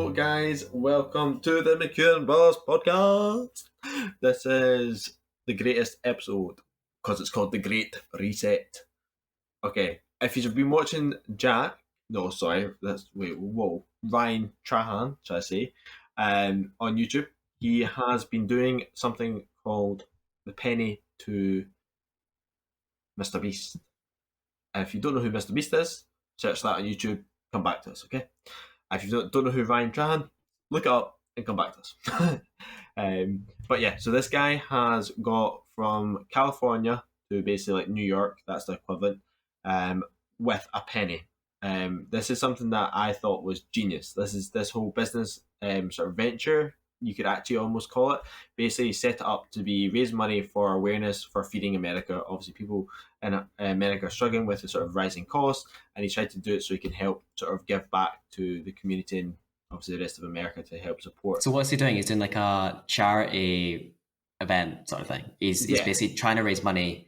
Hello, guys. Welcome to the McEwen Brothers podcast. This is the greatest episode because it's called The Great Reset. Okay, if you've been watching Ryan Trahan, should I say, on YouTube, he has been doing something called the penny to Mr. Beast. If you don't know who Mr. Beast is, search that on YouTube, come back to us, okay? If you don't know who Ryan Trahan, look it up and come back to us. But yeah, so this guy has got from California to basically like New York, that's the equivalent, with a penny. This is something that I thought was genius. This whole business sort of venture, you could actually almost call it, basically set it up to be raise money for awareness for feeding America. Obviously, people in America are struggling with the sort of rising costs, and he tried to do it so he can help sort of give back to the community and obviously the rest of America to help support. So what's he doing? He's doing like a charity event sort of thing. He's basically trying to raise money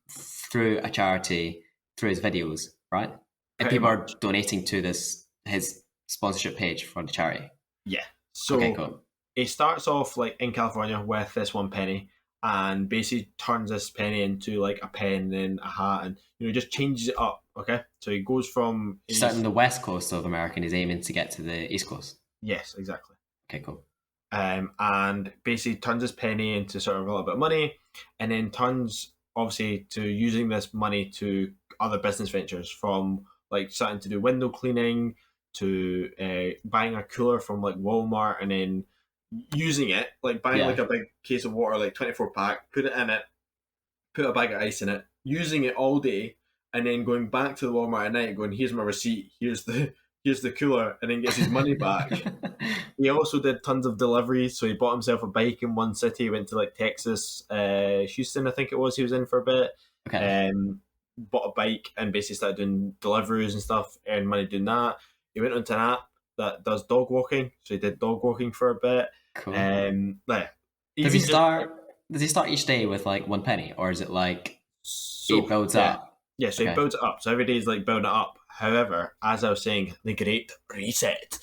through a charity through his videos, right? And people are donating to his sponsorship page for the charity. Yeah. So okay, cool. It starts off like in California with this one penny, and basically turns this penny into like a pen and a hat, and just changes it up. Okay, so he goes from starting the west coast of America, and he's aiming to get to the east coast. Yes, exactly. Okay, cool. And basically turns his penny into sort of a little bit of money, and then turns obviously to using this money to other business ventures, from like starting to do window cleaning to buying a cooler from like Walmart, and then using it, like buying like a big case of water, like 24 pack, put it in it, put a bag of ice in it, using it all day, and then going back to the Walmart at night going, here's my receipt, here's the cooler, and then gets his money back. He also did tons of deliveries, so he bought himself a bike in one city, went to like Texas, Houston I think it was, he was in for a bit. Okay. Bought a bike and basically started doing deliveries and stuff, earned money doing that. He went onto an app that does dog walking, so he did dog walking for a bit. Cool. Does he start each day with like one penny, or is it like he builds up? Yeah, so he builds it up. So every day is like building it up. However, as I was saying, the Great Reset.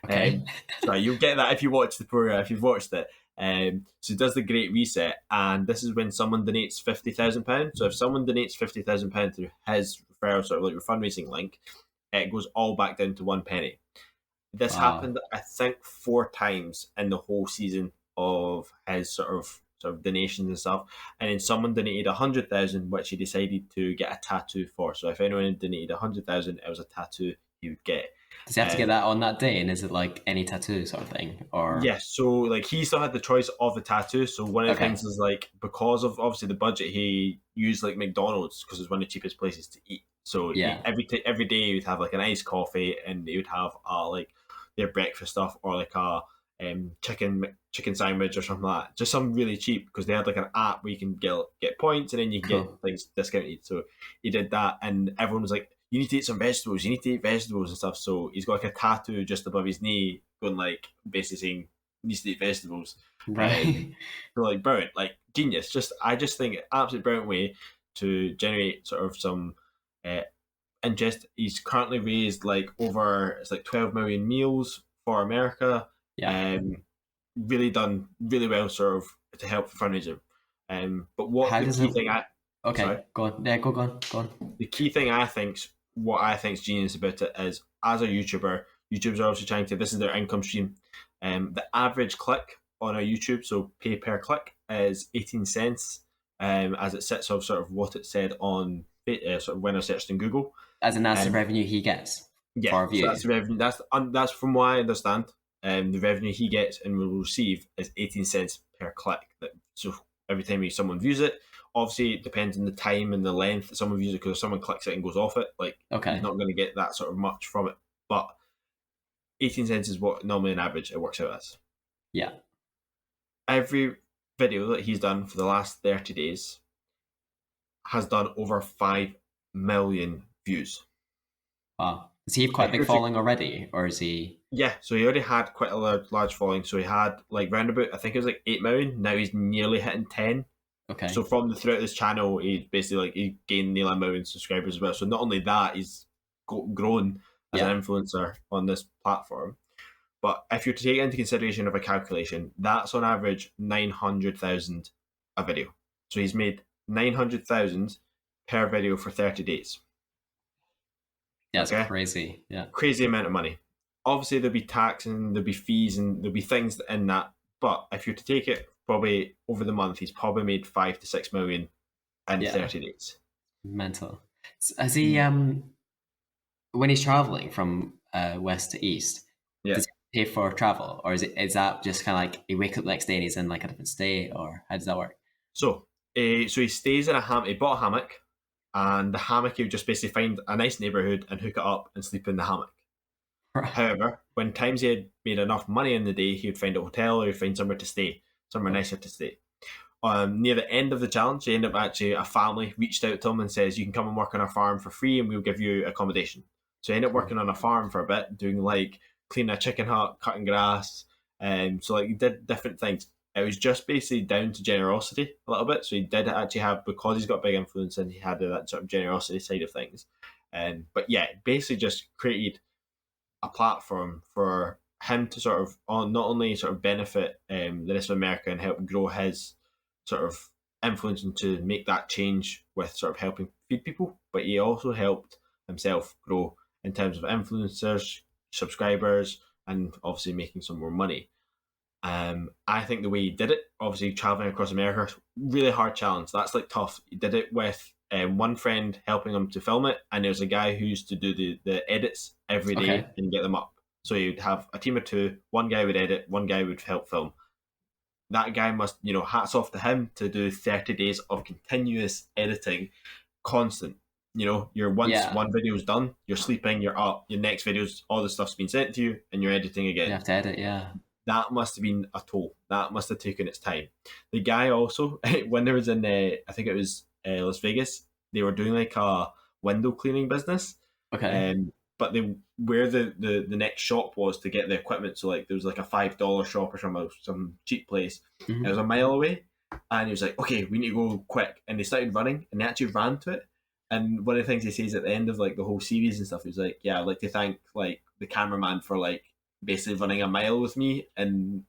Okay. So you'll get that if you watch the program, if you've watched it. So he does the Great Reset, and this is when someone donates £50,000. So if someone donates £50,000 through his referral, sort of like your fundraising link, it goes all back down to one penny. This happened, I think, 4 times in the whole season of his sort of donations and stuff. And then someone donated 100,000, which he decided to get a tattoo for. So if anyone donated 100,000, it was a tattoo he would get. Does he have to get that on that day? And is it like any tattoo sort of thing? Or yes, so like he still had the choice of the tattoo. So one of the things is like, because of obviously the budget, he used like McDonald's because it's one of the cheapest places to eat. So every day he would have like an iced coffee, and he would have like their breakfast stuff, or like a chicken sandwich or something like that. Just something really cheap, because they had like an app where you can get points, and then you can get things discounted. So he did that, and everyone was like, you need to eat some vegetables, you need to eat vegetables and stuff. So he's got like a tattoo just above his knee going like basically saying he needs to eat vegetables. Right. So like brilliant, like genius. I just think absolute brilliant way to generate sort of some interest. He's currently raised like over 12 million meals for America. Really done really well sort of to help the fundraiser. But what the key thing go on. Yeah, go on. The key thing what I think's genius about it is, as a YouTuber, YouTubers are obviously trying to, this is their income stream. The average click on a YouTube, so pay per click, is 18 cents, as it sits of sort of what it said on sort of when I searched in Google. As in that's the revenue he gets for views. So that's the revenue. That's from what I understand. The revenue he gets and will receive is 18 cents per click. So every time someone views it, obviously it depends on the time and the length that someone views it, because if someone clicks it and goes off it, like he's not going to get that sort of much from it. But 18 cents is what normally on average it works out as. Yeah. Every video that he's done for the last 30 days has done over 5 million views. Wow. Is he quite a big following already, or is he? Yeah, so he already had quite a large following. So he had like roundabout, I think it was like 8 million. Now he's nearly hitting 10. Okay. So throughout this channel, he basically like he gained nearly 1 million subscribers as well. So not only that, he's grown as an influencer on this platform. But if you're to take into consideration of a calculation, that's on average 900,000 a video. So he's made 900,000 per video for 30 days. Yeah, it's Okay? crazy. Yeah. Crazy amount of money. Obviously, there'll be tax and there'll be fees and there'll be things in that. But if you're to take it probably over the month, he's probably made 5 to 6 million in Yeah. 30 days. Mental. Has he, when he's traveling from west to east, Yeah. does he pay for travel, or is that just kind of like he wake up the next day and he's in like a different state, or how does that work? So he stays in a hammock. He bought a hammock, and the hammock he would just basically find a nice neighborhood and hook it up and sleep in the hammock. Right. However, when times he had made enough money in the day, he would find a hotel or he'd find somewhere to stay, somewhere nicer to stay. Near the end of the challenge, they end up actually a family reached out to him and says, "You can come and work on our farm for free, and we'll give you accommodation." So he ended up working on a farm for a bit, doing like cleaning a chicken hut, cutting grass, and so like he did different things. It was just basically down to generosity a little bit. So he did actually have, because he's got big influence and he had that sort of generosity side of things. But yeah, basically just created a platform for him to sort of not only sort of benefit the rest of America and help grow his sort of influence and to make that change with sort of helping feed people, but he also helped himself grow in terms of influencers, subscribers, and obviously making some more money. I think the way he did it, obviously traveling across America, really hard challenge. That's like tough. He did it with one friend helping him to film it, and there was a guy who used to do the edits every day Okay. and get them up. So you'd have a team of two. One guy would edit, one guy would help film. That guy must, hats off to him to do 30 days of continuous editing, constant. You're once Yeah. one video's done, you're sleeping, you're up. Your next video's all the stuff's been sent to you, and you're editing again. You have to edit. Yeah. That must have been a toll. That must have taken its time. The guy also, when there was in, I think it was Las Vegas, they were doing like a window cleaning business. Okay. But where the next shop was to get the equipment, so like there was like a $5 shop or some cheap place. Mhm. It was a mile away, and he was like, "Okay, we need to go quick." And they started running, and they actually ran to it. And one of the things he says at the end of like the whole series and stuff, he's like, "Yeah, I'd like to thank like the cameraman for like basically running a mile with me in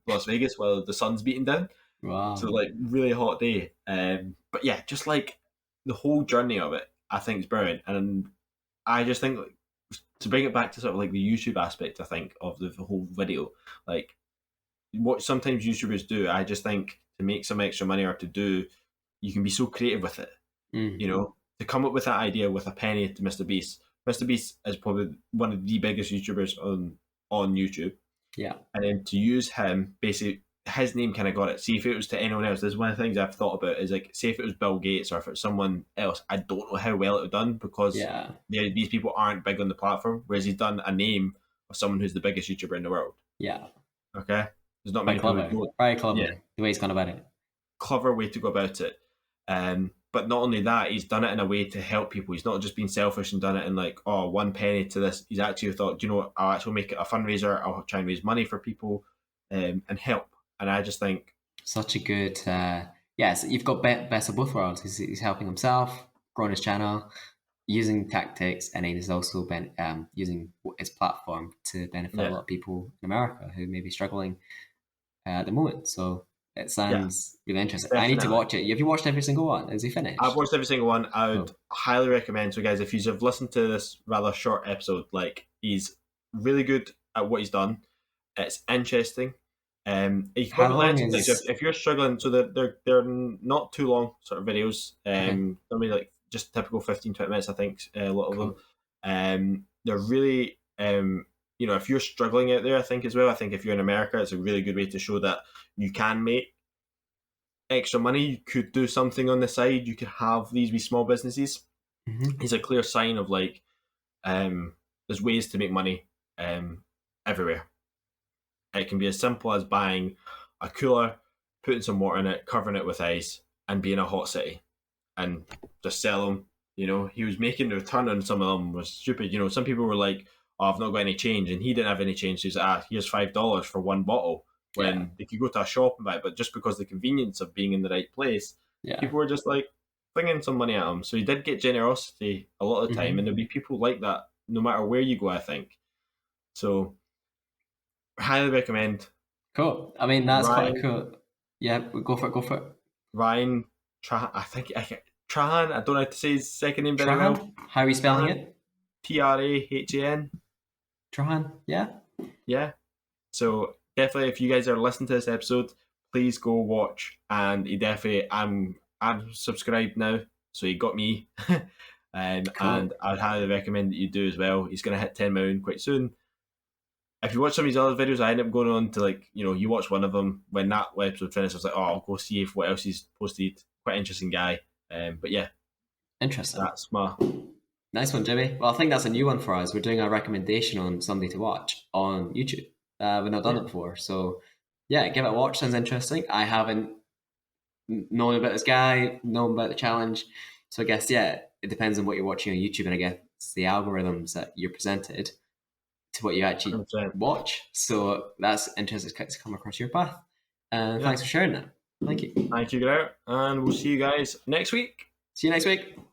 Las Vegas while the sun's beating down." Wow. So like really hot day. But yeah, just like the whole journey of it, I think is brilliant. And I just think like, to bring it back to sort of like the YouTube aspect, I think of the whole video, like what sometimes YouTubers do, I just think to make some extra money or to do, you can be so creative with it. To come up with that idea with a penny to Mr. Beast. Mr. Beast is probably one of the biggest YouTubers on YouTube. Yeah. And then to use him, basically, his name kind of got it. See if it was to anyone else, this is one of the things I've thought about is like, say if it was Bill Gates or if it's someone else, I don't know how well it would have done because Yeah. these people aren't big on the platform, whereas he's done a name of someone who's the biggest YouTuber in the world. Yeah. Okay? There's not Very many people clever. who go, Very clever. yeah, The way he's gone about it. clever way to go about it. But not only that, he's done it in a way to help people. He's not just been selfish and done it in like, oh, 1 penny to this. He's actually thought, you know what, I'll actually make it a fundraiser. I'll try and raise money for people and help. And I just think Such a good. Yes, you've got best of both worlds. He's helping himself, growing his channel, using tactics, and he's also been using his platform to benefit a lot of people in America who may be struggling at the moment. So it sounds really interesting. I need to definitely. watch it. Have you watched every single one? Is he finished? I've watched every single one. I would Oh. highly recommend. So, guys, if you have listened to this rather short episode, like he's really good at what he's done. It's interesting. You can How probably learn long some things is? if you're struggling. So they're not too long sort of videos. I Okay, mean, like just typical 15-20 minutes. I think a lot of them. cool. They're really if you're struggling out there, I think as well. I think if you're in America, it's a really good way to show that you can make extra money. You could do something on the side. You could have these wee small businesses. Mm-hmm. It's a clear sign of like there's ways to make money everywhere. It can be as simple as buying a cooler, putting some water in it, covering it with ice, and being a hot city, and just sell them. He was making the return on some of them was stupid. Some people were like, "Oh, I've not got any change," and he didn't have any change. So he's like, "Here's $5 for one bottle." When Yeah. they could go to a shop and buy it, but just because the convenience of being in the right place, Yeah. people were just like flinging some money at him. So he did get generosity a lot of the time, Mm-hmm. and there'll be people like that no matter where you go. I think so. highly recommend. Cool. I mean, that's quite Ryan a cool. Yeah, go for it. Go for it. Ryan Trahan. Trahan. I don't know how to say his second name very well. Trahan. How are you spelling Trahan. it? Trahan. Trahan. Yeah. Yeah. So definitely, if you guys are listening to this episode, please go watch. And he definitely, I'm subscribed now, so he got me. And Cool. I'd highly recommend that you do as well. He's going to hit 10 million quite soon. If you watch some of his other videos, I end up going on to, like, you watch one of them when that episode finished. I was like, oh, I'll go see if what else he's posted. Quite interesting guy. But yeah, Interesting. that's my Nice one, Jimmy. Well, I think that's a new one for us. We're doing a recommendation on somebody to watch on YouTube. We've not done yeah. it before, so yeah, give it a watch. Sounds interesting. I haven't known about this guy, known about the challenge, so I guess yeah, it depends on what you're watching on YouTube, and I guess it's the algorithms that you're presented to what you actually 100%. watch. So that's interesting to come across your path. And Yeah. thanks for sharing that. Thank you. Thank you, Grant, and we'll see you guys next week. See you next week.